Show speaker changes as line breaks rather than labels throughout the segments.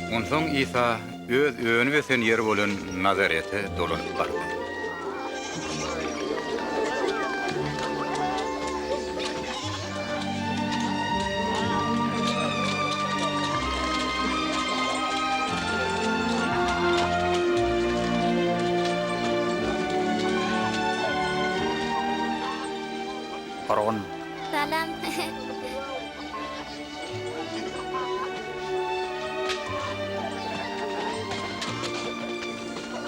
Onsoň Isa öz öňü we sen ýeri bolan Nazarete dolanyp bardy.
Paron.
Salam.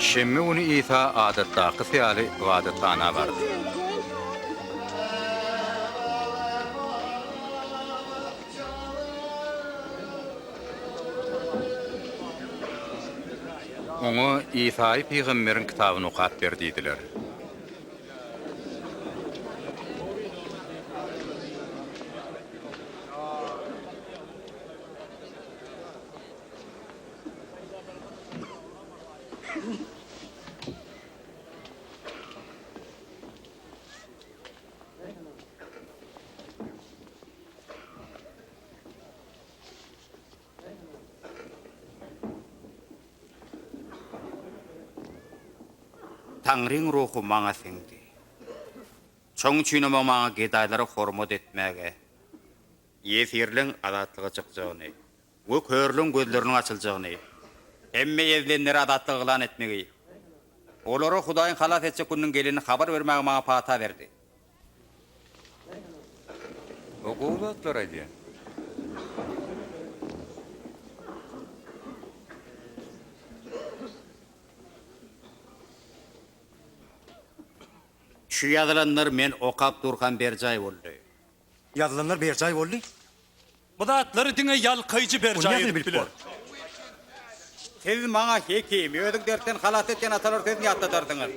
Şemme onu Isa adatdaky syýaly wadatlana bardy. Oňa Isa-y Peýgamberiň kitabyny okap berdiler.
Tangryň ruhu maňa seňdi. Çoň çynyma maňa gedaýlary hormat etmäge, ýesirliň adatlygy çykjagyny, we körlüň gözleriniň açyljagyny, emme evlenleri adatlygy ilan etmegi, olary Hudaýyň halas etse günniň gelini habar bermäge maňa pata berdi.
O gowlatlar aýdy.
Şu ýazylanlar men okap durgan berjaý boldy.
Yazılanlar bir çay oldu.
Bu da atları dine yalkayıcı
Onu
bercay
nereden bilip
ettiler.
var?
Siz maňa hekim, ödük dertten halas etken atalar sözüni ýatlatardyňyz.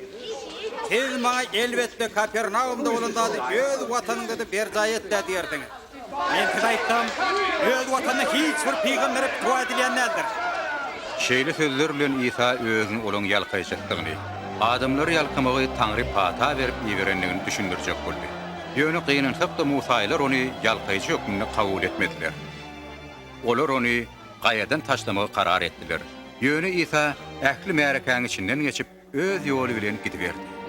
Siz maňa elbetde Kapernaumda bolanda öz watanyňyzy berjaý etdi diýerdiňiz. Men size aýtdym, öz watanyny hiç bir peýgamber tuwa edilýän nädir?
Şeýle sözler bilen Isa özüň olaň ýalkaýjakdygyny, adamlary ýalkamagy Taňry pata berip ýerenligini düşündirjek boldy. Ýöne gynansak da Musaýlar ony ýalkaýjy hökmüni kabul etmediler. Olar ony gaýadan taşlamagy karar etdiler. Ýöne Isa ähli märekäň içinden geçip öz ýoly bilen gidiberdi.